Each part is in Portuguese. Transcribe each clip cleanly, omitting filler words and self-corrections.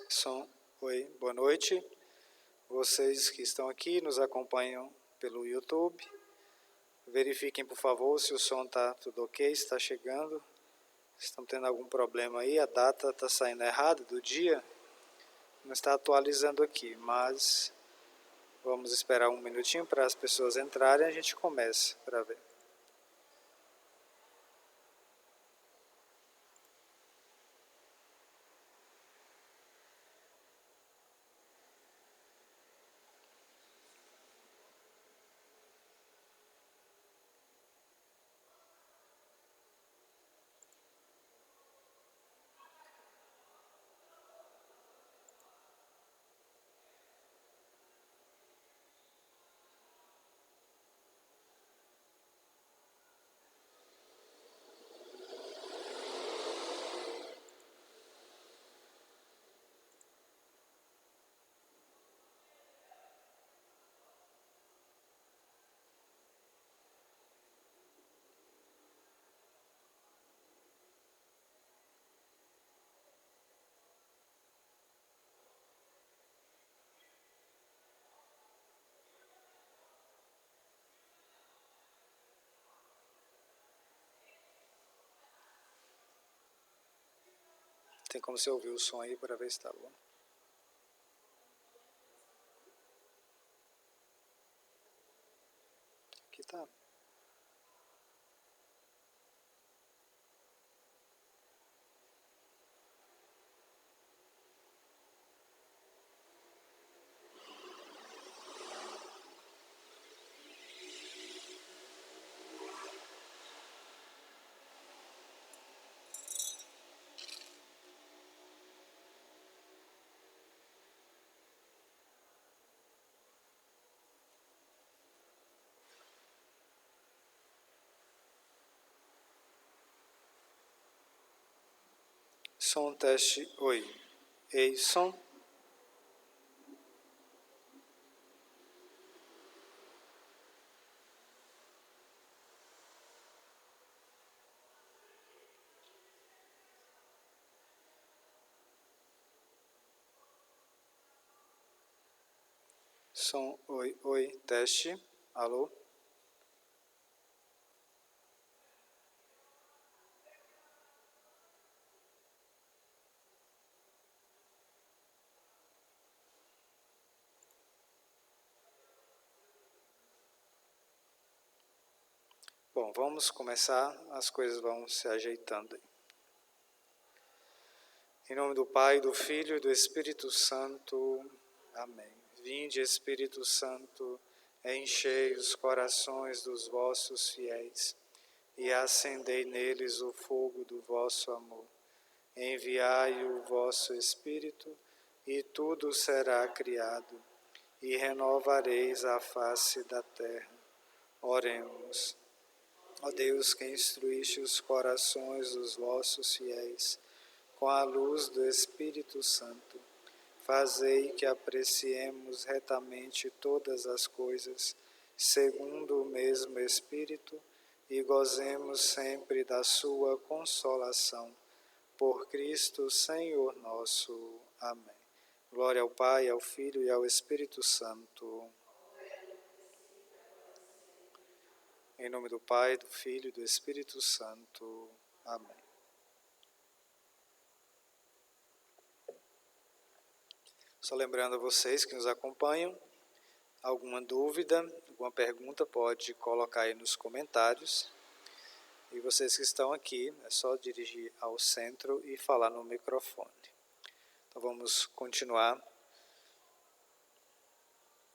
Som. Oi, boa noite. Vocês que estão aqui, nos acompanham pelo YouTube. Verifiquem, por favor, se o som está tudo ok, está chegando. Estão tendo algum problema aí, a data está saindo errada do dia. Não está atualizando aqui, mas vamos esperar um minutinho para as pessoas entrarem e a gente começa para ver. Tem como você ouvir o som aí para ver se está bom? Aqui tá. Som teste. Oi. Ei, som. Som. Oi, oi. Teste. Alô. Bom, vamos começar, as coisas vão se ajeitando aí. Em nome do Pai, do Filho e do Espírito Santo. Amém. Vinde, Espírito Santo, enchei os corações dos vossos fiéis e acendei neles o fogo do vosso amor. Enviai o vosso Espírito e tudo será criado e renovareis a face da terra. Oremos. Ó Deus, que instruíste os corações dos vossos fiéis com a luz do Espírito Santo, fazei que apreciemos retamente todas as coisas, segundo o mesmo Espírito, e gozemos sempre da sua consolação. Por Cristo, Senhor nosso. Amém. Glória ao Pai, ao Filho e ao Espírito Santo. Em nome do Pai, do Filho e do Espírito Santo. Amém. Só lembrando a vocês que nos acompanham, alguma dúvida, alguma pergunta, pode colocar aí nos comentários. E vocês que estão aqui, é só dirigir ao centro e falar no microfone. Então vamos continuar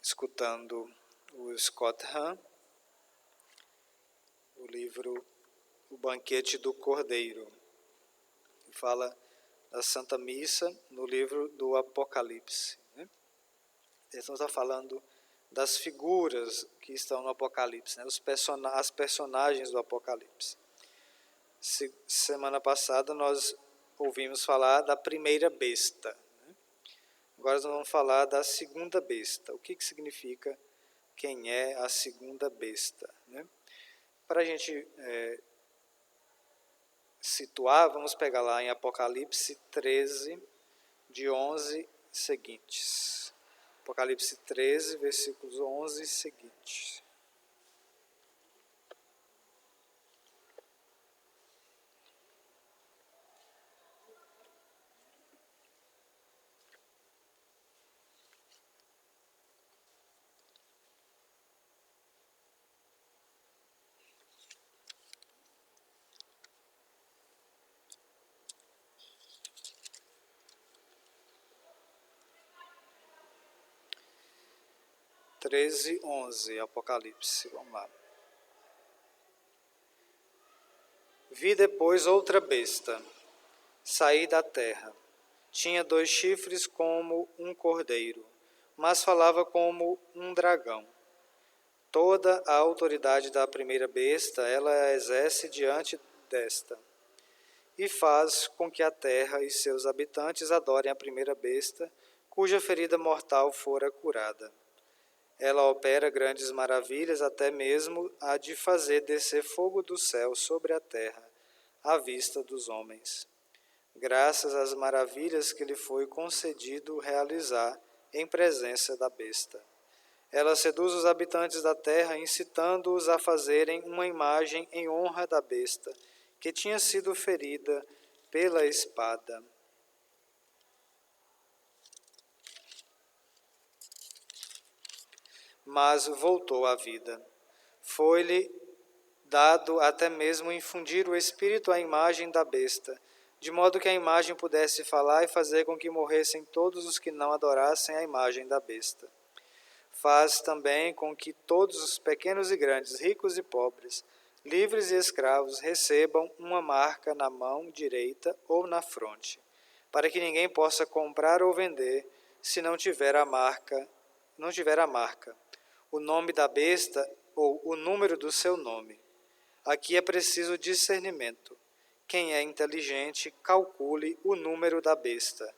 escutando o Scott Hahn, o livro O Banquete do Cordeiro, que fala da Santa Missa no livro do Apocalipse. Então está falando das figuras que estão no Apocalipse, as personagens do Apocalipse. Semana passada nós ouvimos falar da primeira besta. Agora nós vamos falar da segunda besta. O que significa quem é a segunda besta? Para a gente situar, vamos pegar lá em Apocalipse 13, de 11 seguintes. Apocalipse 13, versículos 11 seguintes. Treze, 11, Apocalipse, vamos lá. Vi depois outra besta, sair da terra. Tinha 2 chifres como um cordeiro, mas falava como um dragão. Toda a autoridade da primeira besta ela a exerce diante desta, e faz com que a terra e seus habitantes adorem a primeira besta, cuja ferida mortal fora curada. Ela opera grandes maravilhas, até mesmo a de fazer descer fogo do céu sobre a terra, à vista dos homens, graças às maravilhas que lhe foi concedido realizar em presença da besta. Ela seduz os habitantes da terra, incitando-os a fazerem uma imagem em honra da besta, que tinha sido ferida pela espada. Mas voltou à vida. Foi-lhe dado até mesmo infundir o espírito à imagem da besta, de modo que a imagem pudesse falar e fazer com que morressem todos os que não adorassem a imagem da besta. Faz também com que todos os pequenos e grandes, ricos e pobres, livres e escravos, recebam uma marca na mão direita ou na fronte, para que ninguém possa comprar ou vender se não tiver a marca, o nome da besta ou o número do seu nome. Aqui é preciso discernimento. Quem é inteligente, calcule o número da besta,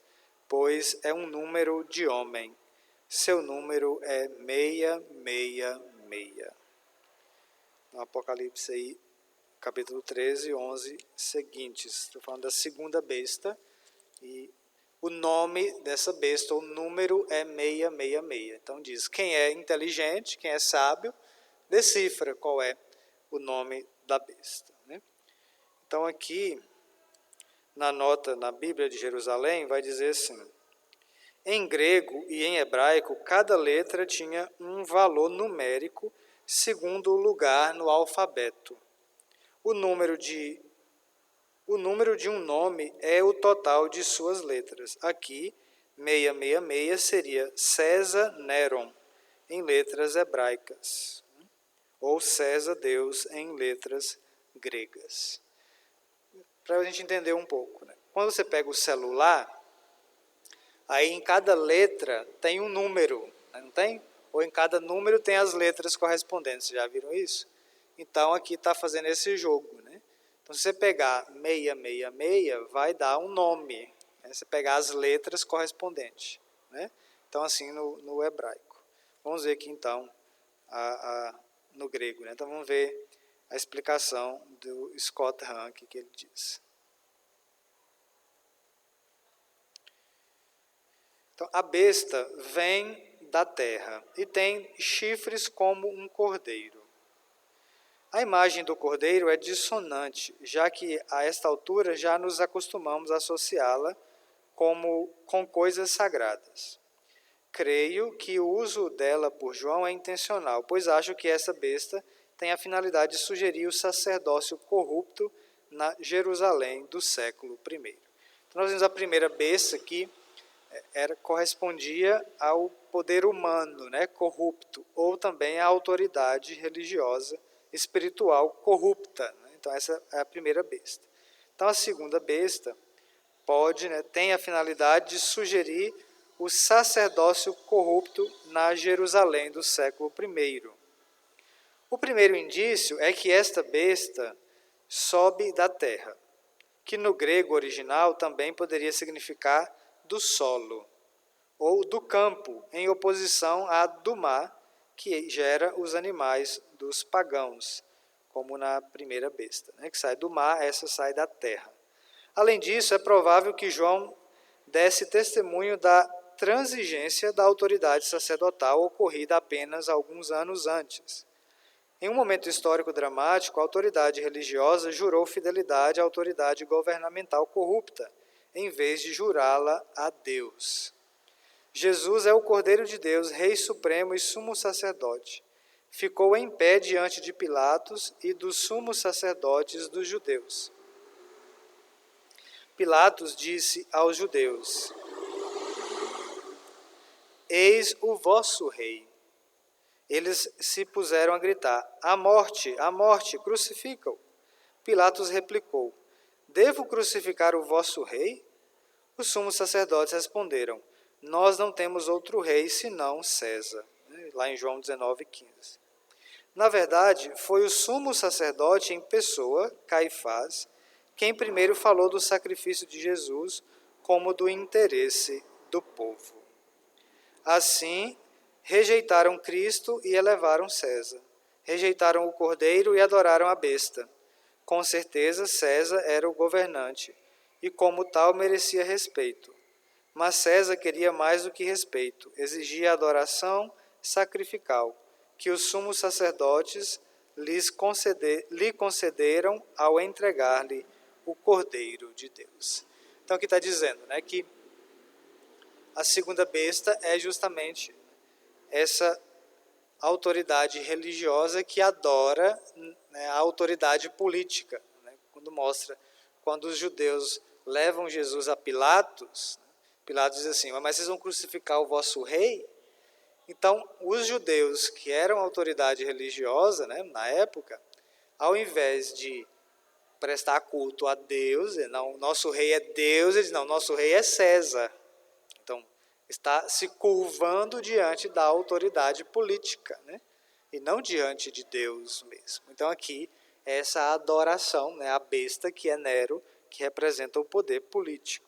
pois é um número de homem. Seu número é 666. No Apocalipse aí, capítulo 13, 11 seguintes. Estou falando da segunda besta. E o nome dessa besta, o número é 666. Então diz, quem é inteligente, quem é sábio, decifra qual é o nome da besta. Né? Então aqui, na nota na Bíblia de Jerusalém, vai dizer assim, em grego e em hebraico, cada letra tinha um valor numérico segundo o lugar no alfabeto. O número de um nome é o total de suas letras. Aqui, 666 seria César Neron, em letras hebraicas, ou César Deus, em letras gregas. Para a gente entender um pouco, né? Quando você pega o celular, aí em cada letra tem um número, não tem? Ou em cada número tem as letras correspondentes, já viram isso? Então aqui está fazendo esse jogo, né? Então se você pegar 666, vai dar um nome, né? Você pegar as letras correspondentes, né? Então assim no hebraico. Vamos ver aqui então no grego, né? Então vamos ver a explicação do Scott Hahn, que ele diz. Então, a besta vem da terra e tem chifres como um cordeiro. A imagem do cordeiro é dissonante, já que a esta altura já nos acostumamos a associá-la com coisas sagradas. Creio que o uso dela por João é intencional, pois acho que essa besta tem a finalidade de sugerir o sacerdócio corrupto na Jerusalém do século I. Então, nós vimos a primeira besta que correspondia ao poder humano, né, corrupto, ou também à autoridade religiosa, espiritual corrupta. Né? Então essa é a primeira besta. Então a segunda besta tem a finalidade de sugerir o sacerdócio corrupto na Jerusalém do século I. O primeiro indício é que esta besta sobe da terra, que no grego original também poderia significar do solo, ou do campo, em oposição à do mar, que gera os animais dos pagãos, como na primeira besta, né, que sai do mar, essa sai da terra. Além disso, é provável que João desse testemunho da transigência da autoridade sacerdotal ocorrida apenas alguns anos antes. Em um momento histórico dramático, a autoridade religiosa jurou fidelidade à autoridade governamental corrupta, em vez de jurá-la a Deus. Jesus é o Cordeiro de Deus, Rei Supremo e Sumo Sacerdote. Ficou em pé diante de Pilatos e dos sumos sacerdotes dos judeus. Pilatos disse aos judeus: Eis o vosso rei. Eles se puseram a gritar: a morte, crucifica-o. Pilatos replicou: devo crucificar o vosso rei? Os sumos sacerdotes responderam: nós não temos outro rei senão César. Lá em João 19:15. Na verdade, foi o sumo sacerdote em pessoa, Caifás, quem primeiro falou do sacrifício de Jesus como do interesse do povo. Assim, rejeitaram Cristo e elevaram César. Rejeitaram o Cordeiro e adoraram a besta. Com certeza, César era o governante e, como tal, merecia respeito. Mas César queria mais do que respeito, exigia adoração sacrificial, que os sumos sacerdotes lhe concederam ao entregar-lhe o Cordeiro de Deus. Então, aqui está dizendo, né, que a segunda besta é justamente essa autoridade religiosa que adora, né, a autoridade política. Né, quando os judeus levam Jesus a Pilatos, Pilatos diz assim: mas vocês vão crucificar o vosso rei? Então, os judeus que eram autoridade religiosa, né, na época, ao invés de prestar culto a Deus, não, nosso rei é Deus, eles não, nosso rei é César. Então, está se curvando diante da autoridade política, né, e não diante de Deus mesmo. Então, aqui, essa adoração, né, a besta, que é Nero, que representa o poder político.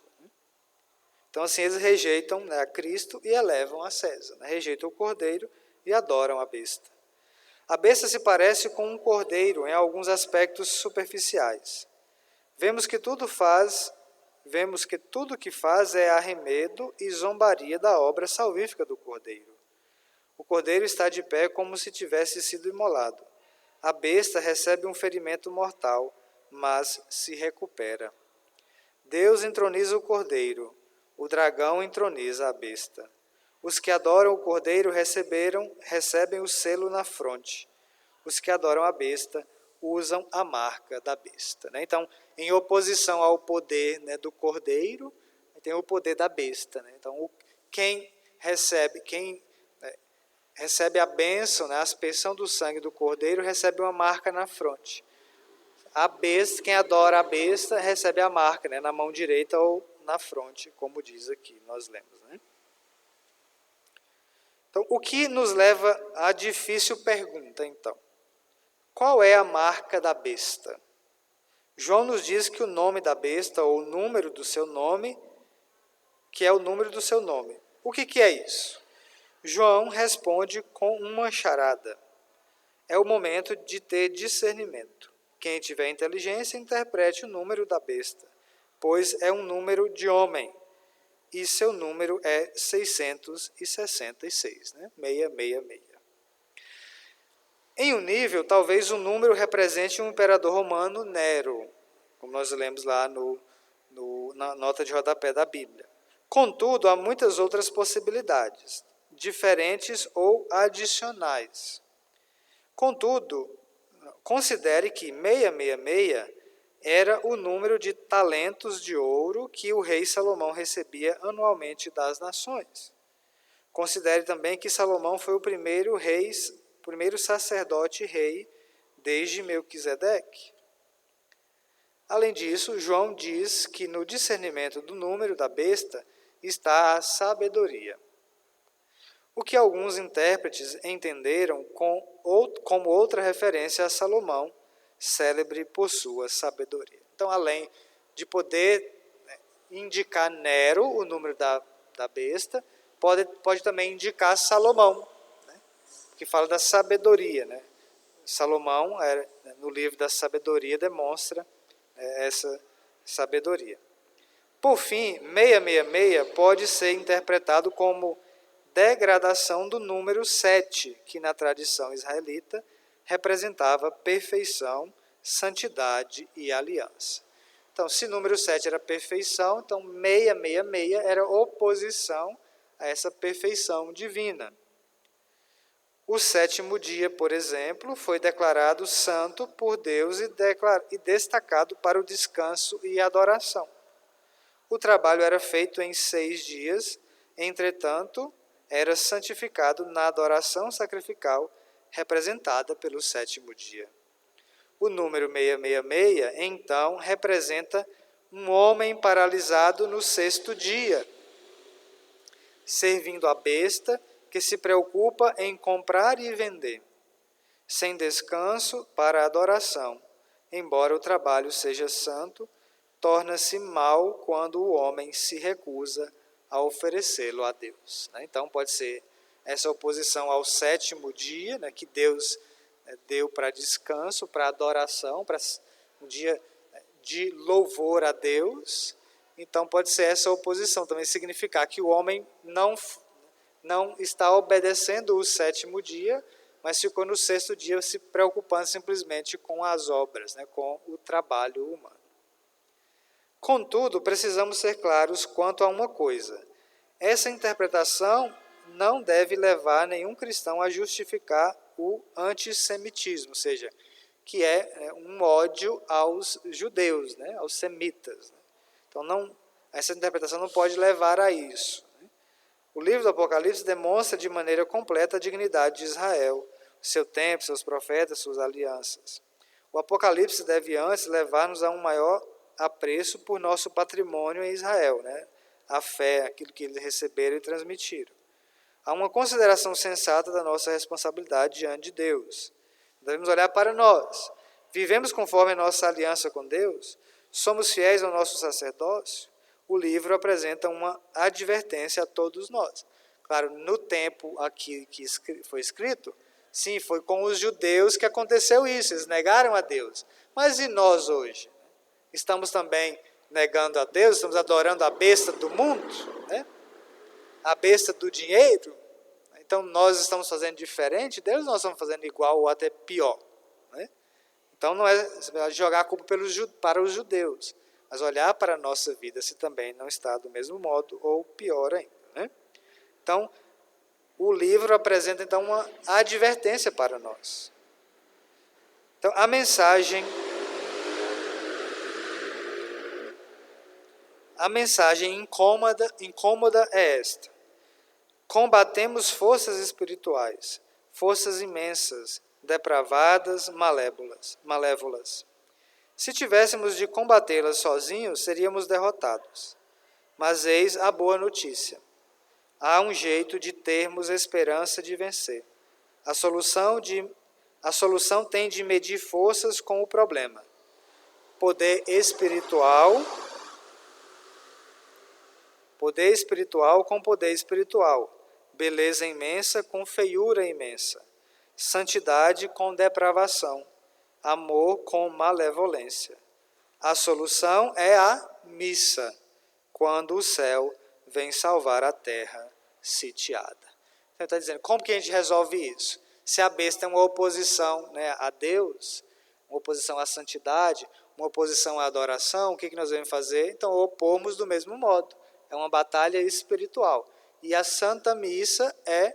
Então, assim, eles rejeitam, né, a Cristo e elevam a César. Né? Rejeitam o Cordeiro e adoram a besta. A besta se parece com um cordeiro em alguns aspectos superficiais. Vemos que tudo que faz é arremedo e zombaria da obra salvífica do Cordeiro. O Cordeiro está de pé como se tivesse sido imolado. A besta recebe um ferimento mortal, mas se recupera. Deus entroniza o Cordeiro. O dragão entroniza a besta. Os que adoram o Cordeiro recebem o selo na fronte. Os que adoram a besta usam a marca da besta. Né? Então, em oposição ao poder, né, do Cordeiro, tem o poder da besta. Né? Então, quem recebe a bênção, né, a aspersão do sangue do Cordeiro, recebe uma marca na fronte. A besta, quem adora a besta, recebe a marca, né, na mão direita ou na fronte, como diz aqui, nós lemos. Né? Então, o que nos leva à difícil pergunta, então? Qual é a marca da besta? João nos diz que o nome da besta, ou o número do seu nome, que é o número do seu nome. O que é isso? João responde com uma charada. É o momento de ter discernimento. Quem tiver inteligência, interprete o número da besta, pois é um número de homem, e seu número é 666, né? 666. Em um nível, talvez o número represente um imperador romano, Nero, como nós lemos lá na nota de rodapé da Bíblia. Contudo, há muitas outras possibilidades, diferentes ou adicionais. Contudo, considere que 666 era o número de talentos de ouro que o rei Salomão recebia anualmente das nações. Considere também que Salomão foi o primeiro sacerdote rei desde Melquisedeque. Além disso, João diz que no discernimento do número da besta está a sabedoria. O que alguns intérpretes entenderam como outra referência a Salomão, célebre por sua sabedoria. Então, além de poder, né, indicar Nero, o número da besta, pode também indicar Salomão, né, que fala da sabedoria. Né? Salomão, no livro da sabedoria, demonstra essa sabedoria. Por fim, 666 pode ser interpretado como degradação do número 7, que na tradição israelita representava perfeição, santidade e aliança. Então, se número 7 era perfeição, então 666 era oposição a essa perfeição divina. O sétimo dia, por exemplo, foi declarado santo por Deus e destacado para o descanso e adoração. O trabalho era feito em 6 dias, entretanto, era santificado na adoração sacrificial representada pelo sétimo dia. O número 666, então, representa um homem paralisado no 6º dia, servindo a besta que se preocupa em comprar e vender, sem descanso para a adoração. Embora o trabalho seja santo, torna-se mal quando o homem se recusa a oferecê-lo a Deus. Então, pode ser essa oposição ao sétimo dia, que Deus deu para descanso, para adoração, para um dia de louvor a Deus. Então, pode ser essa oposição, também significar que o homem não está obedecendo o sétimo dia, mas ficou no 6º dia se preocupando simplesmente com as obras, com o trabalho humano. Contudo, precisamos ser claros quanto a uma coisa. Essa interpretação não deve levar nenhum cristão a justificar o antissemitismo, ou seja, que é um ódio aos judeus, aos semitas. Então, essa interpretação não pode levar a isso. O livro do Apocalipse demonstra de maneira completa a dignidade de Israel, seu tempo, seus profetas, suas alianças. O Apocalipse deve antes levar-nos a um maior apreço por nosso patrimônio em Israel, a fé, aquilo que eles receberam e transmitiram. Há uma consideração sensata da nossa responsabilidade diante de Deus. Devemos olhar para nós. Vivemos conforme a nossa aliança com Deus? Somos fiéis ao nosso sacerdócio? O livro apresenta uma advertência a todos nós. Claro, no tempo aqui que foi escrito, sim, foi com os judeus que aconteceu isso, eles negaram a Deus. Mas e nós hoje? Estamos também negando a Deus, estamos adorando a besta do mundo, a besta do dinheiro. Então, nós estamos fazendo diferente deles, nós estamos fazendo igual ou até pior. Então, não é jogar a culpa para os judeus, mas olhar para a nossa vida se também não está do mesmo modo ou pior ainda. Então, o livro apresenta então uma advertência para nós. Então, a mensagem incômoda é esta: combatemos forças espirituais, forças imensas, depravadas, malévolas. Se tivéssemos de combatê-las sozinhos, seríamos derrotados. Mas eis a boa notícia. Há um jeito de termos esperança de vencer. A solução tem de medir forças com o problema. Poder espiritual com poder espiritual. Beleza imensa com feiura imensa. Santidade com depravação. Amor com malevolência. A solução é a missa, quando o céu vem salvar a terra sitiada. Então, está dizendo, como que a gente resolve isso? Se a besta é uma oposição a Deus, uma oposição à santidade, uma oposição à adoração, o que nós devemos fazer? Então, opomos do mesmo modo. É uma batalha espiritual. E a Santa Missa é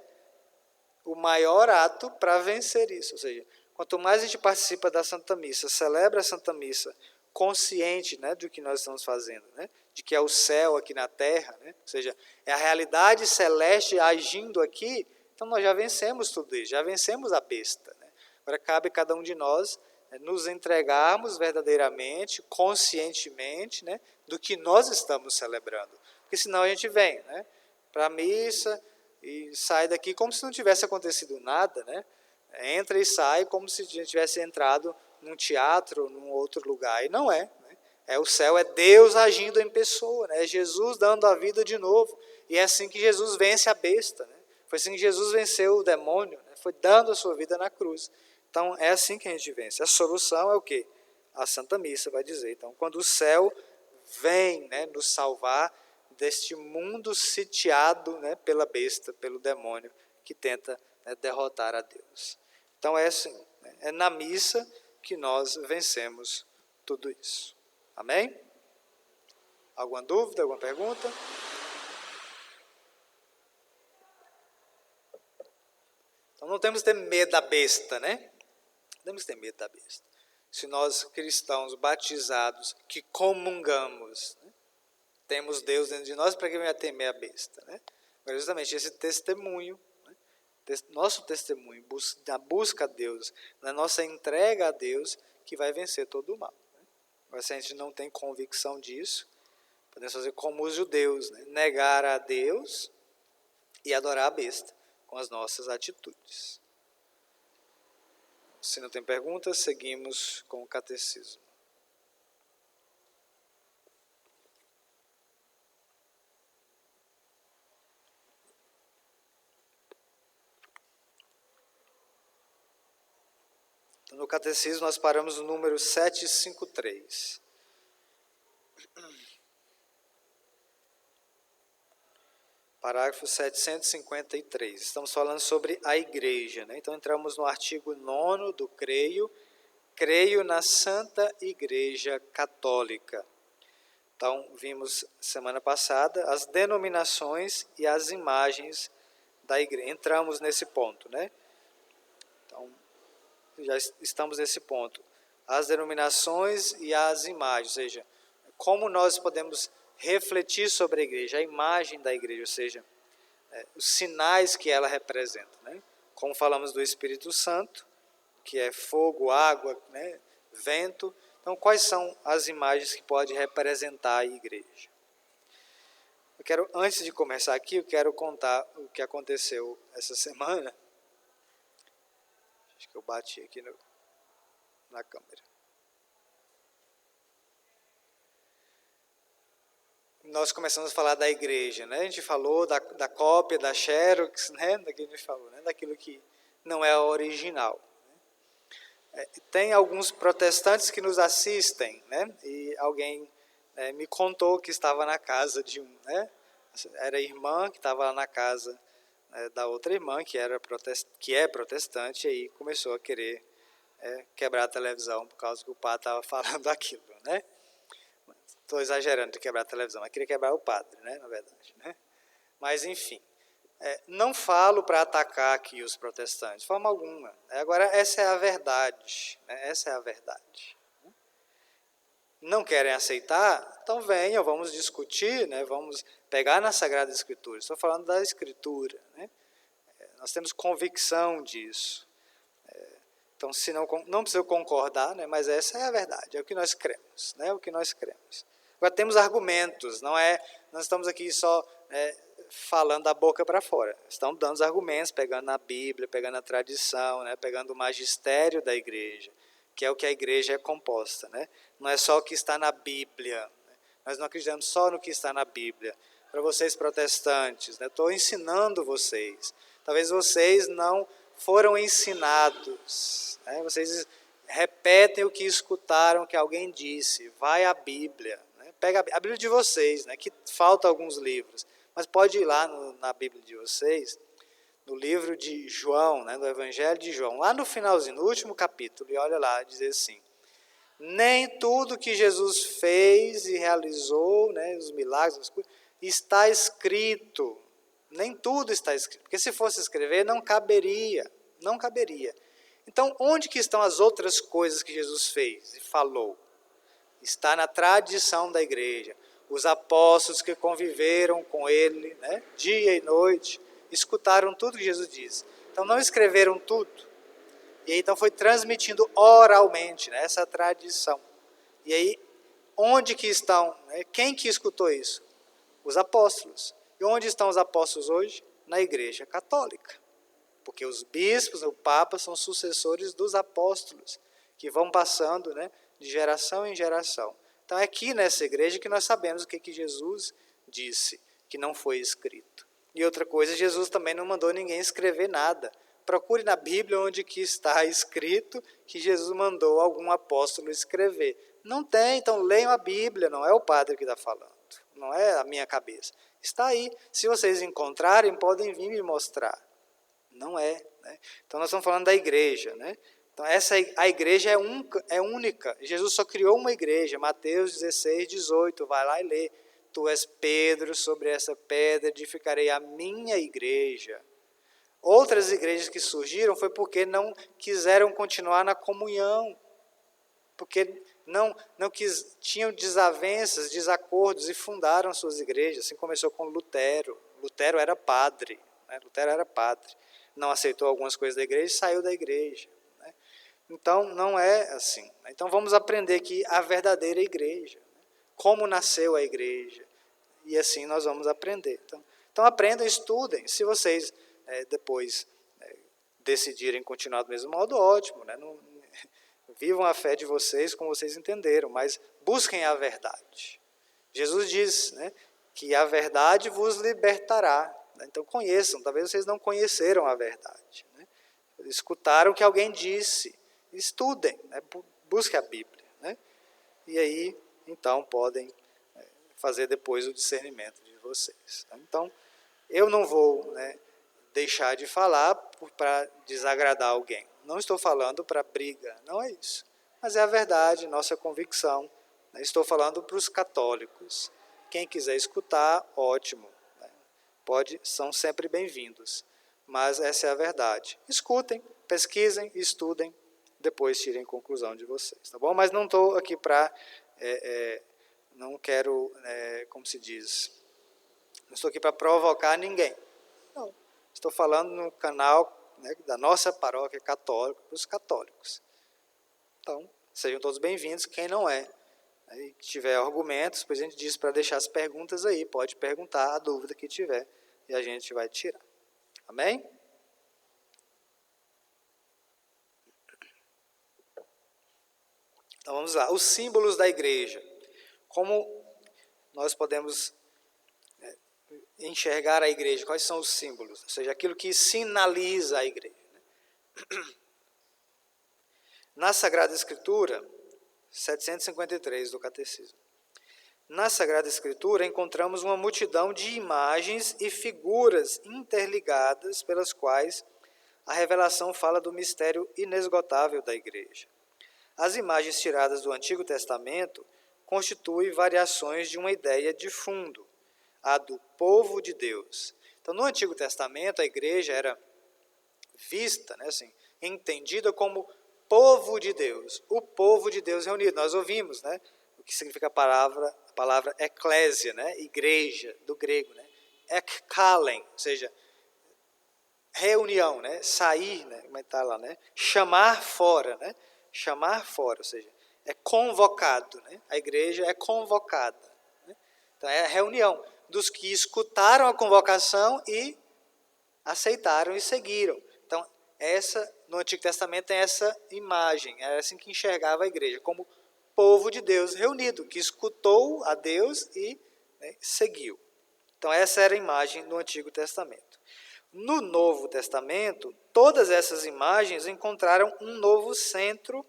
o maior ato para vencer isso. Ou seja, quanto mais a gente participa da Santa Missa, celebra a Santa Missa, consciente do que nós estamos fazendo, de que é o céu aqui na terra, ou seja, é a realidade celeste agindo aqui, então nós já vencemos tudo isso, já vencemos a besta. Agora cabe a cada um de nós nos entregarmos verdadeiramente, conscientemente, do que nós estamos celebrando. Porque senão a gente vem para a missa e sai daqui como se não tivesse acontecido nada, entra e sai como se a gente tivesse entrado num teatro ou num outro lugar. E não é. O céu é Deus agindo em pessoa, é Jesus dando a vida de novo. E é assim que Jesus vence a besta. Foi assim que Jesus venceu o demônio, foi dando a sua vida na cruz. Então é assim que a gente vence. A solução é o quê? A Santa Missa vai dizer. Então, quando o céu vem, né, nos salvar deste mundo sitiado, né, pela besta, pelo demônio, que tenta, né, derrotar a Deus. Então é assim, né, é na missa que nós vencemos tudo isso. Amém? Alguma dúvida, alguma pergunta? Então não temos que ter medo da besta, né? Não temos que ter medo da besta. Se nós cristãos batizados, que comungamos, né, temos Deus dentro de nós, para que venha temer a besta, né? Agora, justamente esse testemunho, né, nosso testemunho, na busca a Deus, na nossa entrega a Deus, que vai vencer todo o mal. Né? Agora, se a gente não tem convicção disso, podemos fazer como os judeus, né? Negar a Deus e adorar a besta com as nossas atitudes. Se não tem perguntas, seguimos com o catecismo. No catecismo nós paramos no número 753. Parágrafo 753. Estamos falando sobre a igreja, né? Então entramos no artigo 9º do creio. Creio na Santa Igreja Católica. Então vimos semana passada as denominações e as imagens da igreja. Entramos nesse ponto, né? Então já estamos nesse ponto. As denominações e as imagens, ou seja, como nós podemos refletir sobre a igreja, a imagem da igreja, ou seja, os sinais que ela representa. Né? Como falamos do Espírito Santo, que é fogo, água, né, vento. Então, quais são as imagens que podem representar a igreja? Antes de começar aqui, eu quero contar o que aconteceu essa semana. Acho que eu bati aqui na câmera. Nós começamos a falar da igreja, né? A gente falou da cópia, da xerox, né? Daquilo que a gente falou, né? Daquilo que não é original. Tem alguns protestantes que nos assistem, né? E alguém me contou que estava na casa de um, né? Era a irmã que estava lá na casa, né, da outra irmã que é protestante, e aí começou a querer quebrar a televisão por causa que o padre estava falando aquilo, né? Estou exagerando de quebrar a televisão, mas queria quebrar o padre, né, na verdade. Né? Mas, enfim, não falo para atacar aqui os protestantes, de forma alguma. Agora, essa é a verdade. Né? Essa é a verdade. Não querem aceitar? Então venham, vamos discutir, né? Vamos pegar na Sagrada Escritura. Estou falando da Escritura. Né? Nós temos convicção disso. Então, se não precisa concordar, né? Mas essa é a verdade, é o que nós cremos. Né? É o que nós cremos. Agora, temos argumentos, não estamos aqui só falando da boca para fora. Estamos dando os argumentos, pegando na Bíblia, pegando a tradição, né? Pegando o magistério da igreja, que é o que a igreja é composta. Né? Não é só o que está na Bíblia. Né? Nós não acreditamos só no que está na Bíblia. Para vocês protestantes, né? Estou ensinando vocês. Talvez vocês não foram ensinados. Né? Vocês repetem o que escutaram que alguém disse. Vai à Bíblia. Né? Pega a Bíblia de vocês, né? Que falta alguns livros. Mas pode ir lá na Bíblia de vocês, no livro de João, né? Do Evangelho de João. Lá no finalzinho, no último capítulo, e olha lá, diz assim: nem tudo que Jesus fez e realizou, né? Os milagres, as coisas, está escrito. Nem tudo está escrito. Porque se fosse escrever, não caberia. Não caberia. Então, onde que estão as outras coisas que Jesus fez e falou? Está na tradição da igreja. Os apóstolos que conviveram com ele, né, dia e noite, escutaram tudo que Jesus disse. Então, não escreveram tudo. E aí, então, foi transmitindo oralmente, né, essa tradição. E aí, onde que estão? Né, quem que escutou isso? Os apóstolos. E onde estão os apóstolos hoje? Na Igreja Católica. Porque os bispos, o Papa, são sucessores dos apóstolos, que vão passando, né, de geração em geração. Então é aqui nessa igreja que nós sabemos o que Jesus disse, que não foi escrito. E outra coisa, Jesus também não mandou ninguém escrever nada. Procure na Bíblia onde que está escrito que Jesus mandou algum apóstolo escrever. Não tem, então leiam a Bíblia, não é o padre que está falando, não é a minha cabeça. Está aí, se vocês encontrarem, podem vir me mostrar. Não é, né? Então nós estamos falando da igreja, né? Então a igreja é única. Jesus só criou uma igreja, Mateus 16, 18, vai lá e lê. Tu és Pedro, sobre essa pedra edificarei a minha igreja. Outras igrejas que surgiram foi porque não quiseram continuar na comunhão, porque não tinham desavenças, desacordos e fundaram suas igrejas. Assim começou com Lutero. Lutero era padre, né? Lutero era padre. Não aceitou algumas coisas da igreja e saiu da igreja, né? Então, não é assim. Então, vamos aprender aqui a verdadeira igreja, né? Como nasceu a igreja. E assim nós vamos aprender. Então aprendam, estudem. Se vocês depois decidirem continuar do mesmo modo, ótimo, né? Não, vivam a fé de vocês como vocês entenderam, mas busquem a verdade. Jesus diz, né, que a verdade vos libertará. Então conheçam, talvez vocês não conheceram a verdade, né? Escutaram o que alguém disse, estudem, né? Busquem a Bíblia, né? E aí, então, podem fazer depois o discernimento de vocês. Então, eu não vou, né, deixar de falar para desagradar alguém. Não estou falando para briga, não é isso. Mas é a verdade, nossa convicção. Né? Estou falando para os católicos. Quem quiser escutar, ótimo. Né? São sempre bem-vindos. Mas essa é a verdade. Escutem, pesquisem, estudem, depois tirem conclusão de vocês. Tá bom? Mas não estou aqui para... não quero, como se diz... Não estou aqui para provocar ninguém. Não. Estou falando no canal, né, da nossa paróquia católica, para os católicos. Então, sejam todos bem-vindos, quem não é. E tiver argumentos, depois a gente diz para deixar as perguntas aí, pode perguntar a dúvida que tiver, e a gente vai tirar. Amém? Então vamos lá, os símbolos da igreja. Como nós podemos enxergar a igreja? Quais são os símbolos? Ou seja, aquilo que sinaliza a igreja. Na Sagrada Escritura, 753 do Catecismo. Na Sagrada Escritura encontramos uma multidão de imagens e figuras interligadas pelas quais a revelação fala do mistério inesgotável da igreja. As imagens tiradas do Antigo Testamento constituem variações de uma ideia de fundo, a do povo de Deus. Então, no Antigo Testamento, a igreja era vista, né, assim, entendida como povo de Deus, o povo de Deus reunido. Nós ouvimos, né, o que significa a palavra eclésia, né, igreja, do grego, né, ekkalen, ou seja, reunião, né, sair, né, como é que está lá, né, chamar fora, ou seja, é convocado, né, a igreja é convocada, né, então é a reunião dos que escutaram a convocação e aceitaram e seguiram. Então, no Antigo Testamento tem essa imagem, era assim que enxergava a igreja, como povo de Deus reunido, que escutou a Deus e, né, seguiu. Então, essa era a imagem no Antigo Testamento. No Novo Testamento, todas essas imagens encontraram um novo centro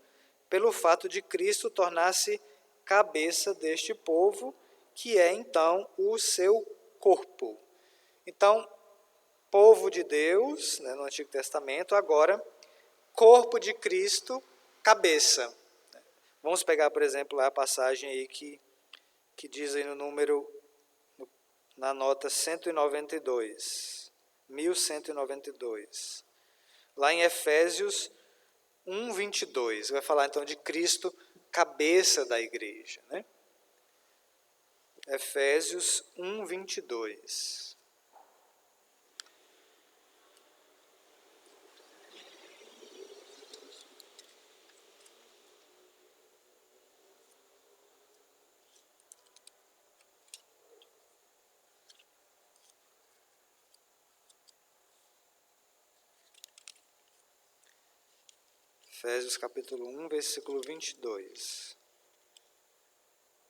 pelo fato de Cristo tornar-se cabeça deste povo, que é, então, o seu corpo. Então, povo de Deus, né, no Antigo Testamento, agora, corpo de Cristo, cabeça. Vamos pegar, por exemplo, a passagem aí que diz aí no número, na nota 192, 1192. Lá em Efésios 1, 22, vai falar então de Cristo, cabeça da igreja, né? Efésios 1, 22. Efésios capítulo 1, versículo 22.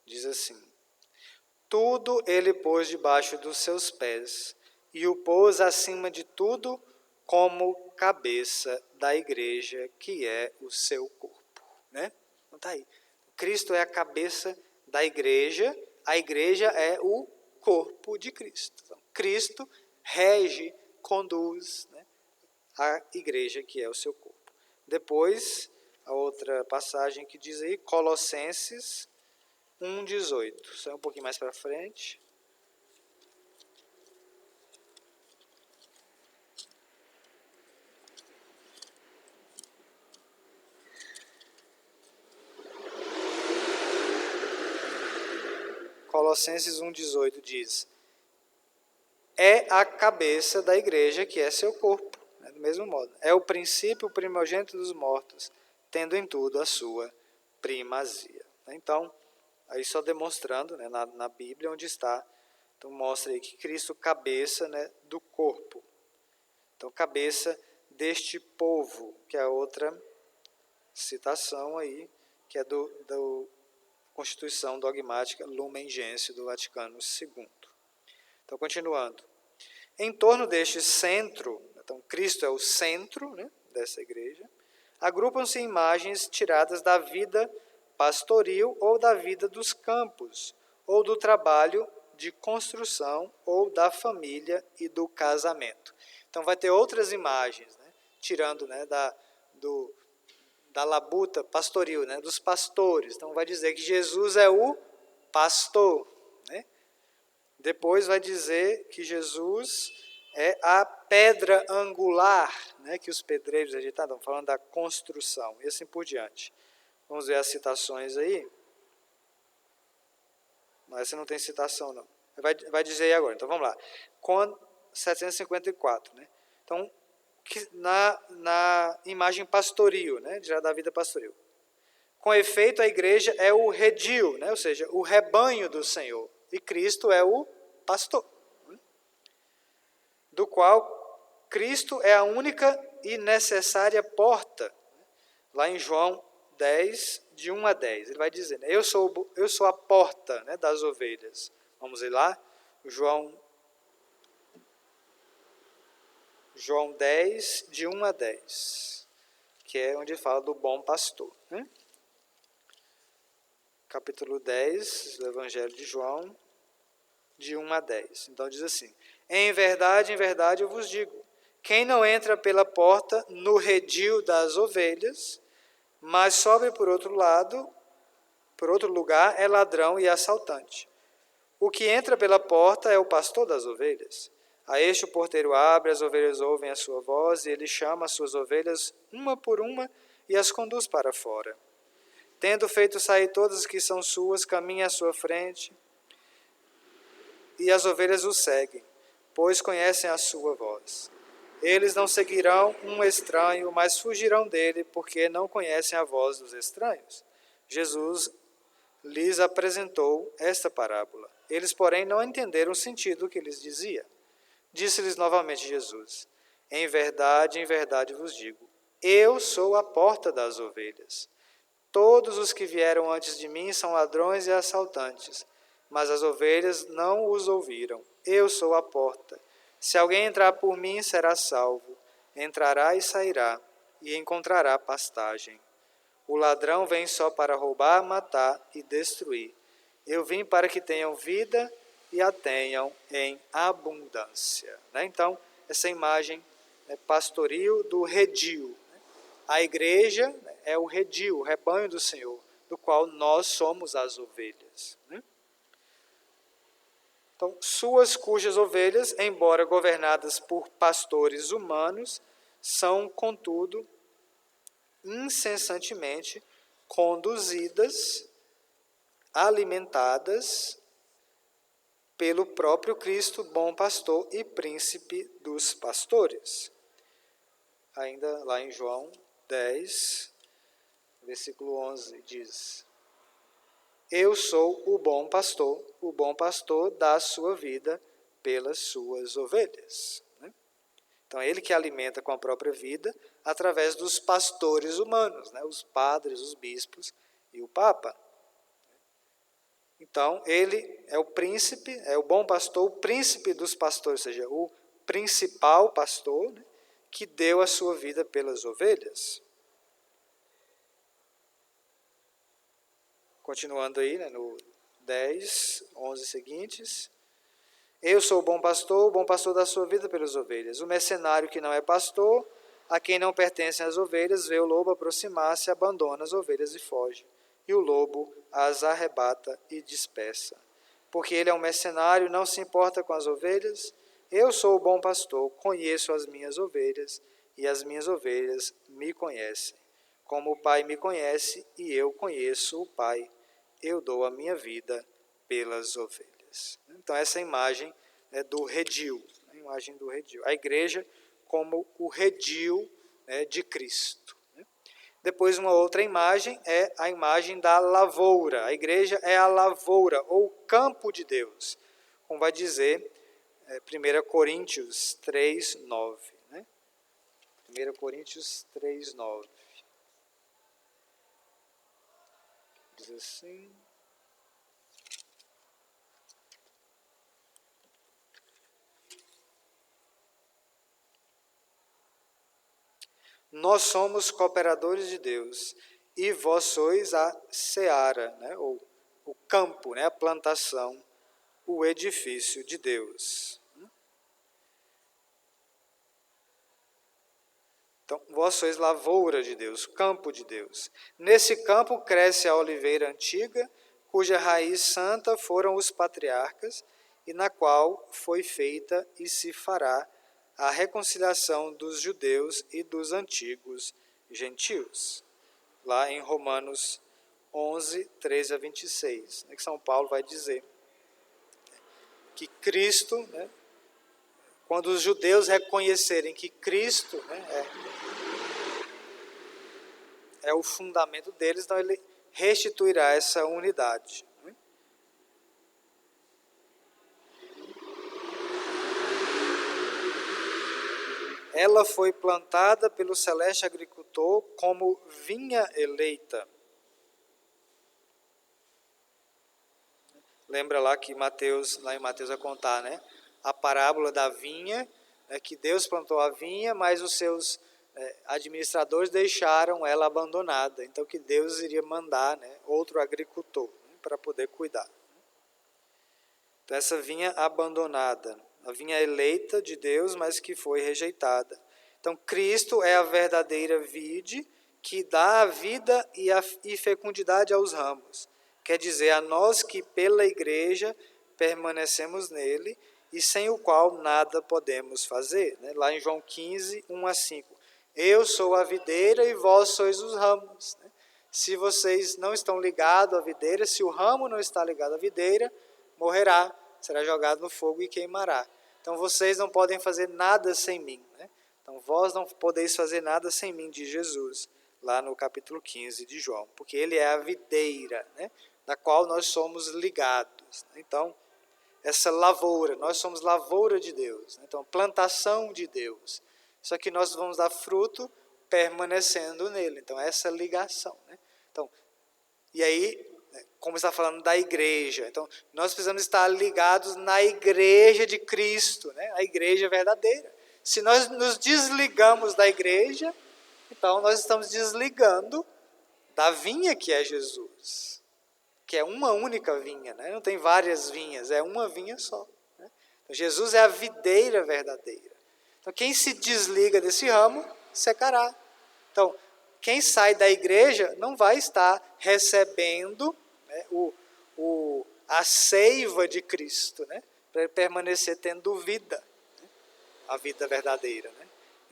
Diz assim: tudo ele pôs debaixo dos seus pés, e o pôs acima de tudo como cabeça da igreja, que é o seu corpo. Né? Então tá aí. Cristo é a cabeça da igreja, a igreja é o corpo de Cristo. Então, Cristo rege, conduz, né, a igreja que é o seu corpo. Depois, a outra passagem que diz aí, Colossenses 1,18. Só um pouquinho mais para frente. Colossenses 1,18 diz: é a cabeça da igreja que é seu corpo, né, do mesmo modo. É o princípio, o primogênito dos mortos, tendo em tudo a sua primazia. Então, aí só demonstrando, né, na Bíblia onde está, então mostra aí que Cristo cabeça, né, do corpo. Então, cabeça deste povo, que é a outra citação aí, que é do Constituição Dogmática Lumen Gentium do Vaticano II. Então, continuando. Em torno deste centro, então Cristo é o centro, né, dessa igreja, agrupam-se imagens tiradas da vida pastoril ou da vida dos campos, ou do trabalho de construção, ou da família e do casamento. Então vai ter outras imagens, né, tirando, né, da labuta pastoril, né, dos pastores. Então vai dizer que Jesus é o pastor, né? Depois vai dizer que Jesus é a pedra angular, né, que os pedreiros estão falando da construção, e assim por diante. Vamos ver as citações aí. Mas essa não tem citação, não. Vai dizer aí agora. Então vamos lá. Com 754. Né? Então, na imagem pastoril, né, já da vida pastoril. Com efeito, a igreja é o redil, né, ou seja, o rebanho do Senhor. E Cristo é o pastor, né, do qual Cristo é a única e necessária porta. Lá em João 10, de 1 a 10, ele vai dizer, né, eu sou a porta, né, das ovelhas. Vamos ir lá, João 10, de 1 a 10, que é onde fala do bom pastor. Né? Capítulo 10 do Evangelho de João, de 1 a 10. Então diz assim, em verdade eu vos digo, quem não entra pela porta no redil das ovelhas, mas sobe por outro lugar, é ladrão e assaltante. O que entra pela porta é o pastor das ovelhas. A este o porteiro abre, as ovelhas ouvem a sua voz, e ele chama as suas ovelhas uma por uma e as conduz para fora. Tendo feito sair todas as que são suas, caminha à sua frente, e as ovelhas o seguem, pois conhecem a sua voz. Eles não seguirão um estranho, mas fugirão dele, porque não conhecem a voz dos estranhos. Jesus lhes apresentou esta parábola. Eles, porém, não entenderam o sentido que lhes dizia. Disse-lhes novamente Jesus, em verdade vos digo, eu sou a porta das ovelhas. Todos os que vieram antes de mim são ladrões e assaltantes, mas as ovelhas não os ouviram. Eu sou a porta. Se alguém entrar por mim, será salvo. Entrará e sairá, e encontrará pastagem. O ladrão vem só para roubar, matar e destruir. Eu vim para que tenham vida e a tenham em abundância. Né? Então, essa imagem é pastoril do redil. A igreja é o redil, o rebanho do Senhor, do qual nós somos as ovelhas. Né? Então, cujas ovelhas, embora governadas por pastores humanos, são, contudo, incessantemente conduzidas, alimentadas pelo próprio Cristo, bom pastor e príncipe dos pastores. Ainda lá em João 10, versículo 11, diz: eu sou o bom pastor dá a sua vida pelas suas ovelhas. Né? Então, é ele que alimenta com a própria vida através dos pastores humanos, né? Os padres, os bispos e o Papa. Então, ele é o príncipe, é o bom pastor, o príncipe dos pastores, ou seja, o principal pastor, né? Que deu a sua vida pelas ovelhas. continuando aí, né, no 10, 11 seguintes. Eu sou o bom pastor da sua vida pelas ovelhas. O mercenário que não é pastor, a quem não pertencem as ovelhas, vê o lobo aproximar-se, abandona as ovelhas e foge. E o lobo as arrebata e dispersa. Porque ele é um mercenário, não se importa com as ovelhas. Eu sou o bom pastor, conheço as minhas ovelhas, e as minhas ovelhas me conhecem. Como o Pai me conhece, e eu conheço o Pai, eu dou a minha vida pelas ovelhas. Então, essa imagem do redil, a imagem do redil. A igreja como o redil de Cristo. Depois, uma outra imagem é a imagem da lavoura. A igreja é a lavoura, ou campo de Deus, como vai dizer 1 Coríntios 3, 9. 1 Coríntios 3, 9. Diz assim: nós somos cooperadores de Deus, e vós sois a seara, ou o campo, a plantação, o edifício de Deus. Então, vós sois lavoura de Deus, campo de Deus. Nesse campo cresce a oliveira antiga, cuja raiz santa foram os patriarcas, e na qual foi feita e se fará a reconciliação dos judeus e dos antigos gentios. Lá em Romanos 11, 13 a 26, que São Paulo vai dizer que Cristo, quando os judeus reconhecerem que Cristo é o fundamento deles, então ele restituirá essa unidade. Ela foi plantada pelo celeste agricultor como vinha eleita. Lembra lá que lá em Mateus vai contar, a parábola da vinha, que Deus plantou a vinha, mas os seus administradores deixaram ela abandonada. Então que Deus iria mandar outro agricultor para poder cuidar. Então essa vinha abandonada, a vinha eleita de Deus, mas que foi rejeitada. Então Cristo é a verdadeira vide que dá a vida e fecundidade aos ramos. Quer dizer, a nós que pela igreja permanecemos nele e sem o qual nada podemos fazer. Lá em João 15, 1 a 5. Eu sou a videira e vós sois os ramos. Se vocês não estão ligados à videira, se o ramo não está ligado à videira, morrerá, será jogado no fogo e queimará. Então vocês não podem fazer nada sem mim. Então vós não podeis fazer nada sem mim, diz Jesus, lá no capítulo 15 de João, porque ele é a videira, da qual nós somos ligados. Então, essa lavoura, nós somos lavoura de Deus, então plantação de Deus. Só que nós vamos dar fruto permanecendo nele. Então, essa ligação. Então, e aí, como está falando da igreja, então nós precisamos estar ligados na igreja de Cristo, a igreja verdadeira. Se nós nos desligamos da igreja, então nós estamos desligando da vinha que é Jesus, que é uma única vinha, não tem várias vinhas, é uma vinha só. Então, Jesus é a videira verdadeira. Então quem se desliga desse ramo, secará. Então, quem sai da igreja não vai estar recebendo a seiva de Cristo, para permanecer tendo vida, a vida verdadeira.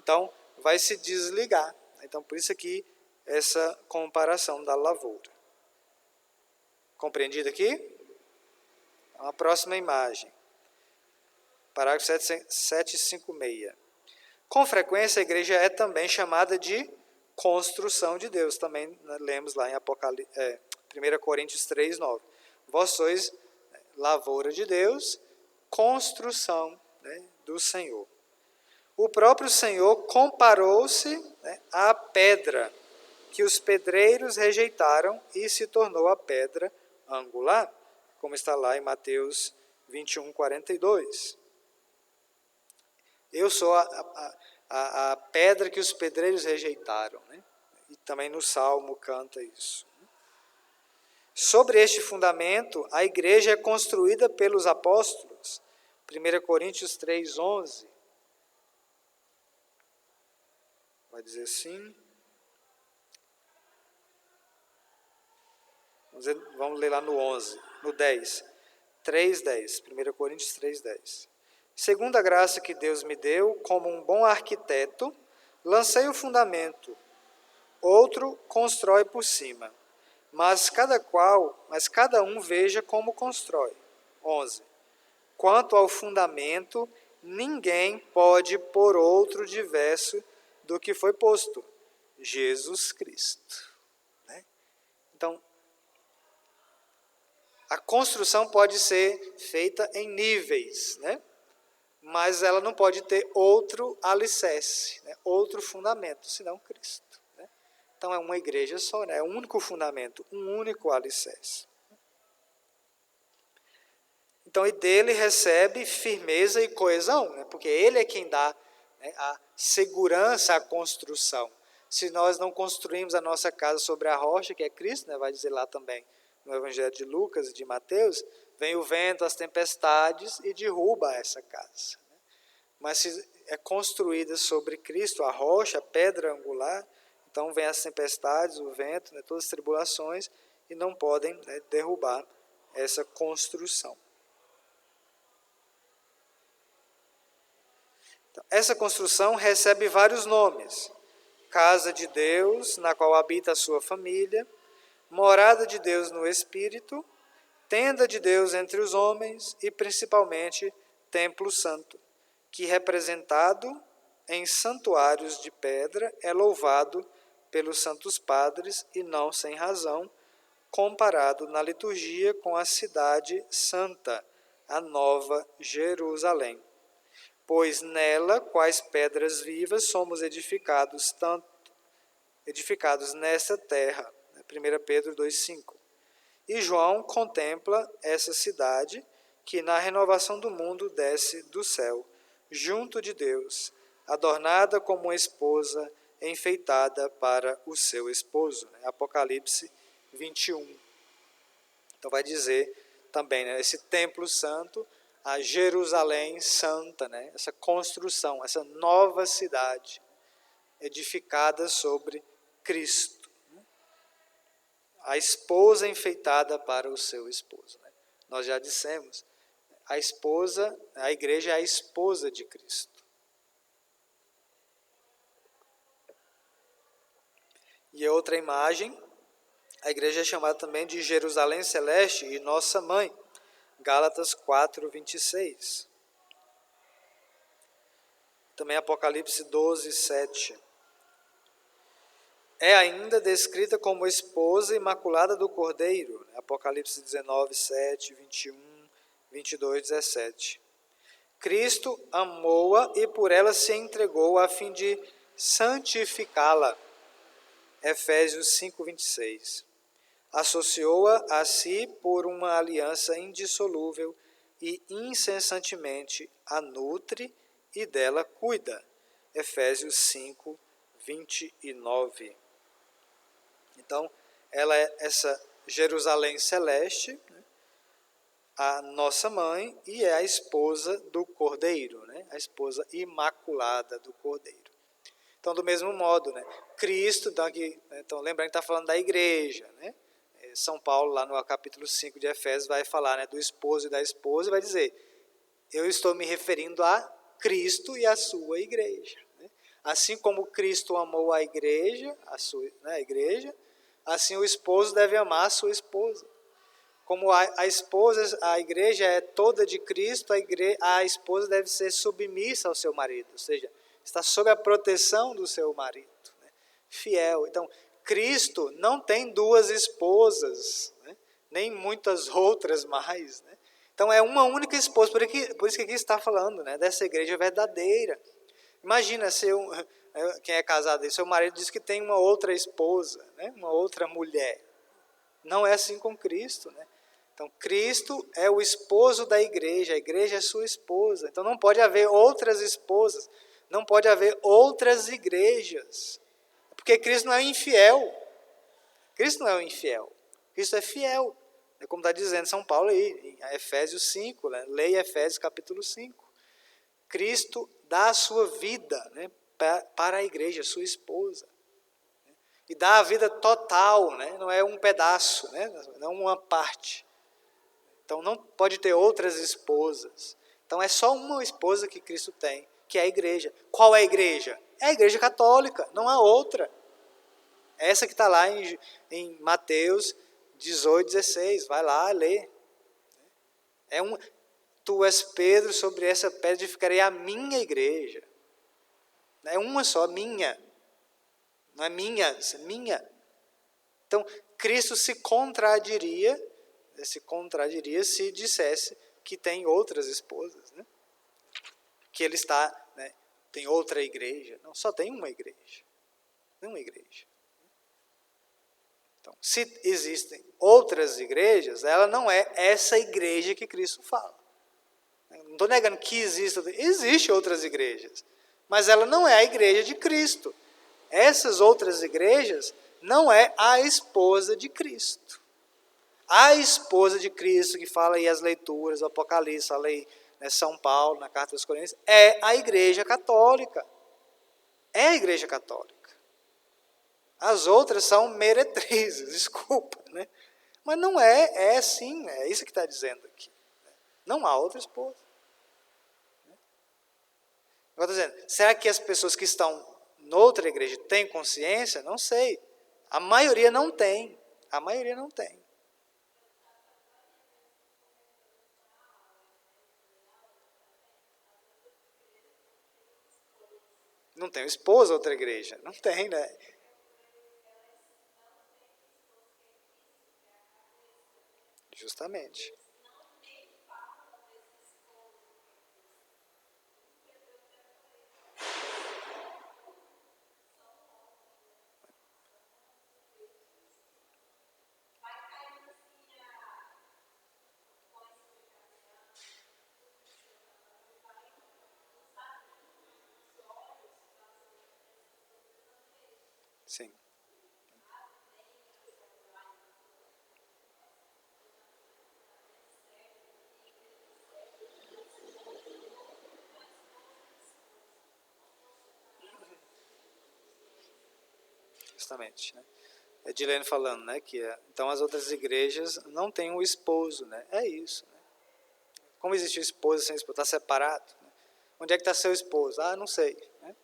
Então, vai se desligar. Então, por isso aqui, essa comparação da lavoura. Compreendido aqui? A próxima imagem. Parágrafo 756. Com frequência, a igreja é também chamada de construção de Deus. Também lemos lá em 1 Coríntios 3, 9. Vós sois lavoura de Deus, construção do Senhor. O próprio Senhor comparou-se à pedra que os pedreiros rejeitaram e se tornou a pedra angular, como está lá em Mateus 21, 42. Eu sou a pedra que os pedreiros rejeitaram. E também no Salmo canta isso. Sobre este fundamento, a igreja é construída pelos apóstolos. 1 Coríntios 3:11. Vai dizer assim. Vamos ler lá no 11, no 10. 3:10. 1 Coríntios 3:10. Segundo a graça que Deus me deu, como um bom arquiteto, lancei o fundamento. Outro constrói por cima. Mas cada um veja como constrói. 11. Quanto ao fundamento, ninguém pode pôr outro diverso do que foi posto, Jesus Cristo. Né? Então, a construção pode ser feita em níveis, né? Mas ela não pode ter outro alicerce, né? Outro fundamento, senão Cristo. Né? Então é uma igreja só, né? É um único fundamento, um único alicerce. Então, e dele recebe firmeza e coesão, né? Porque ele é quem dá, né, a segurança à construção. Se nós não construímos a nossa casa sobre a rocha, que é Cristo, né? Vai dizer lá também no Evangelho de Lucas e de Mateus, vem o vento, as tempestades e derruba essa casa. Mas se é construída sobre Cristo, a rocha, a pedra angular, então vem as tempestades, o vento, né, todas as tribulações, e não podem, né, derrubar essa construção. Então, essa construção recebe vários nomes. Casa de Deus, na qual habita a sua família, morada de Deus no Espírito, tenda de Deus entre os homens e, principalmente, templo santo, que, representado em santuários de pedra, é louvado pelos santos padres e não sem razão, comparado na liturgia com a cidade santa, a Nova Jerusalém. Pois nela, quais pedras vivas, somos edificados nesta terra. 1 Pedro 2,5. E João contempla essa cidade que na renovação do mundo desce do céu, junto de Deus, adornada como uma esposa enfeitada para o seu esposo. Apocalipse 21. Então vai dizer também, né, esse templo santo, a Jerusalém santa, né, essa construção, essa nova cidade edificada sobre Cristo. A esposa enfeitada para o seu esposo. Né? Nós já dissemos, a igreja é a esposa de Cristo. E a outra imagem, a igreja é chamada também de Jerusalém Celeste e Nossa Mãe, Gálatas 4:26. Também Apocalipse 12:7. É ainda descrita como esposa imaculada do Cordeiro, Apocalipse 19:7, 21, 22, 17. Cristo amou-a e por ela se entregou a fim de santificá-la, Efésios 5:26. Associou-a a si por uma aliança indissolúvel e incessantemente a nutre e dela cuida, Efésios 5:29. Então, ela é essa Jerusalém celeste, né, a nossa mãe, e é a esposa do Cordeiro, né, a esposa imaculada do Cordeiro. Então, do mesmo modo, né, Cristo, então lembrando que está falando da igreja, né, São Paulo, lá no capítulo 5 de Efésios, vai falar, né, do esposo e da esposa, e vai dizer, eu estou me referindo a Cristo e a sua igreja. Né? Assim como Cristo amou a igreja, a igreja, assim o esposo deve amar a sua esposa. Como a esposa, a igreja é toda de Cristo, a esposa deve ser submissa ao seu marido, ou seja, está sob a proteção do seu marido, né? Fiel. Então, Cristo não tem duas esposas, né? Nem muitas outras mais. Né? Então, é uma única esposa, por isso que aqui está falando, né, dessa igreja verdadeira. Imagina quem é casado aí, seu marido diz que tem uma outra esposa, né, uma outra mulher. Não é assim com Cristo. Né? Então, Cristo é o esposo da igreja, a igreja é sua esposa. Então, não pode haver outras esposas, não pode haver outras igrejas. Porque Cristo não é infiel. Cristo não é um infiel. Cristo é fiel. Como está dizendo São Paulo aí, em Efésios 5, né? Leia Efésios capítulo 5. Cristo dá a sua vida, né, para a igreja, sua esposa. E dá a vida total, né? Não é um pedaço, né? Não uma parte. Então não pode ter outras esposas. Então é só uma esposa que Cristo tem, que é a igreja. Qual é a igreja? É a igreja católica, não há outra. Essa que está lá em Mateus 18, 16. Vai lá, lê. Tu és Pedro, sobre essa pedra edificarei a minha igreja. É uma só, minha. Não é minha, é minha. Então, Cristo se contradiria se dissesse que tem outras esposas, né? Que ele está, né, tem outra igreja. Não, só tem uma igreja. Uma igreja. Então, se existem outras igrejas, ela não é essa igreja que Cristo fala. Não estou negando que existem outras igrejas, mas ela não é a igreja de Cristo. Essas outras igrejas não é a esposa de Cristo. A esposa de Cristo, que fala aí as leituras, o Apocalipse, fala aí, né, São Paulo, na Carta aos Coríntios, é a igreja católica. É a igreja católica. As outras são meretrizes, desculpa, né? Mas não é sim, é isso que está dizendo aqui. Não há outra esposa. Agora, estou dizendo, será que as pessoas que estão noutra igreja têm consciência? Não sei. A maioria não tem. A maioria não tem. Não tem esposa outra igreja. Não tem, né? Justamente. Sim. Justamente, né? É Dilene falando, né, que então as outras igrejas não têm um esposo, né? É isso, né? Como existe o esposo sem esposo? Está separado? Né? Onde é que está seu esposo? Ah, não sei, né?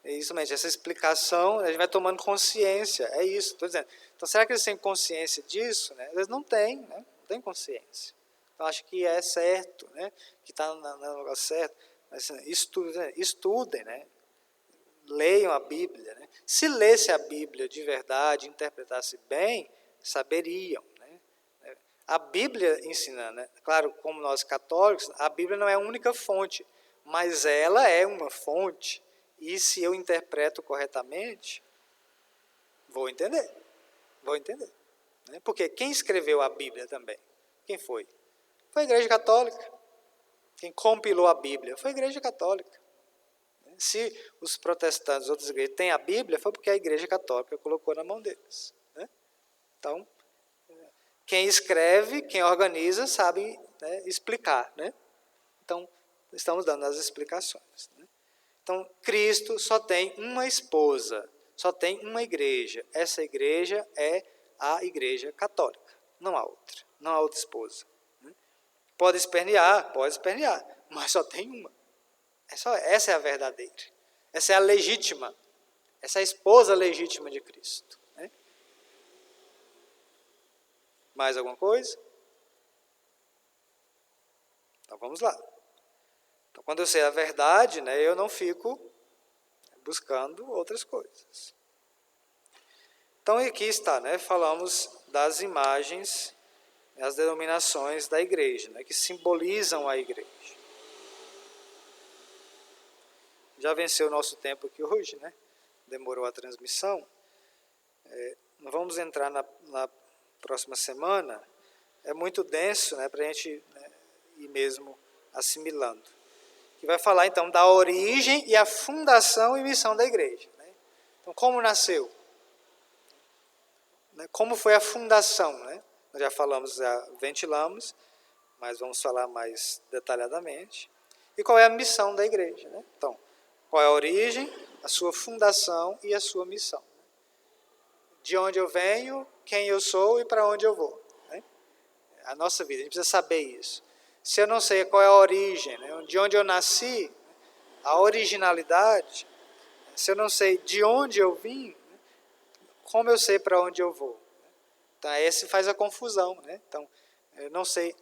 É isso mesmo, essa explicação, a gente vai tomando consciência, é isso, estou dizendo. Então, será que eles têm consciência disso? Né? Eles não têm, né? Não têm consciência. Então, acho que é certo, né? Que está no lugar certo. Mas, assim, estudem, né? Leiam a Bíblia. Né? Se lesse a Bíblia de verdade, interpretasse bem, saberiam. Né? A Bíblia ensina, né? Claro, como nós católicos, a Bíblia não é a única fonte, mas ela é uma fonte. E se eu interpreto corretamente, vou entender. Vou entender. Né? Porque quem escreveu a Bíblia também? Quem foi? Foi a Igreja Católica. Quem compilou a Bíblia foi a Igreja Católica. Se os protestantes, outras igrejas, têm a Bíblia, foi porque a Igreja Católica colocou na mão deles. Né? Então, quem escreve, quem organiza, sabe, né, explicar. Né? Então, estamos dando as explicações. Né? Então, Cristo só tem uma esposa, só tem uma igreja. Essa igreja é a Igreja Católica. Não há outra. Não há outra esposa. Pode espernear, mas só tem uma. Essa é a verdadeira. Essa é a legítima. Essa é a esposa legítima de Cristo. Né? Mais alguma coisa? Então vamos lá. Então, quando eu sei a verdade, né, eu não fico buscando outras coisas. Então aqui está, né, falamos das imagens, as denominações da igreja, né, que simbolizam a igreja. Já venceu o nosso tempo aqui hoje, né? Demorou a transmissão. Nós vamos entrar na próxima semana. É muito denso, né, para a gente, né, ir mesmo assimilando. Que vai falar então da origem e a fundação e missão da igreja. Né? Então, como nasceu? né, como foi a fundação, né? Nós já falamos, já ventilamos, mas vamos falar mais detalhadamente. E qual é a missão da igreja, né? Então, qual é a origem, a sua fundação e a sua missão. De onde eu venho, quem eu sou e para onde eu vou. Né? A nossa vida, a gente precisa saber isso. Se eu não sei qual é a origem, né? De onde eu nasci, a originalidade, se eu não sei de onde eu vim, como eu sei para onde eu vou? Então, esse faz a confusão. Né? Então, eu não sei,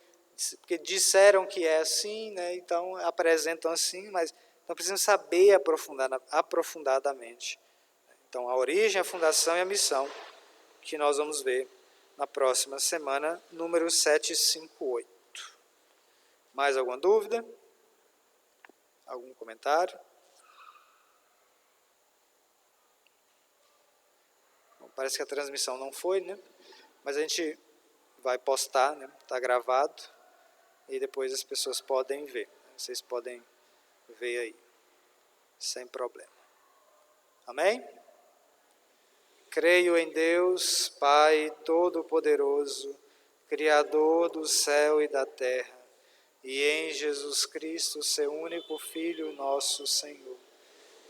porque disseram que é assim, né? Então apresentam assim, mas não precisam saber aprofundadamente. Então, a origem, a fundação e a missão, que nós vamos ver na próxima semana, número 758. Mais alguma dúvida? Algum comentário? Bom, parece que a transmissão não foi, né? Mas a gente vai postar, né? Está gravado, e depois as pessoas podem ver. Vocês podem ver aí, sem problema. Amém? Creio em Deus, Pai Todo-Poderoso, Criador do céu e da terra, e em Jesus Cristo, seu único Filho, nosso Senhor,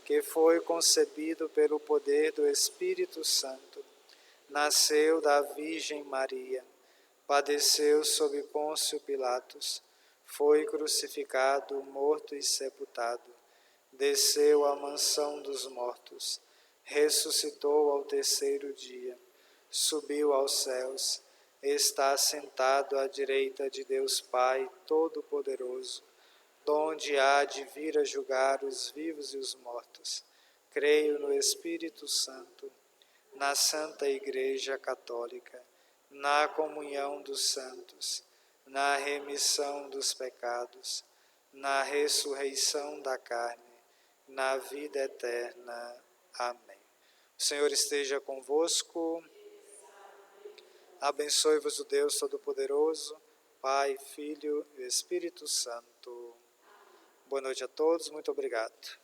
que foi concebido pelo poder do Espírito Santo, nasceu da Virgem Maria, padeceu sob Pôncio Pilatos, foi crucificado, morto e sepultado, desceu à mansão dos mortos, ressuscitou ao terceiro dia, subiu aos céus, está sentado à direita de Deus Pai Todo-Poderoso, donde há de vir a julgar os vivos e os mortos. Creio no Espírito Santo, na Santa Igreja Católica, na comunhão dos santos, na remissão dos pecados, na ressurreição da carne, na vida eterna. Amém. O Senhor esteja convosco. Abençoe-vos o Deus Todo-Poderoso, Pai, Filho e Espírito Santo. Boa noite a todos, muito obrigado.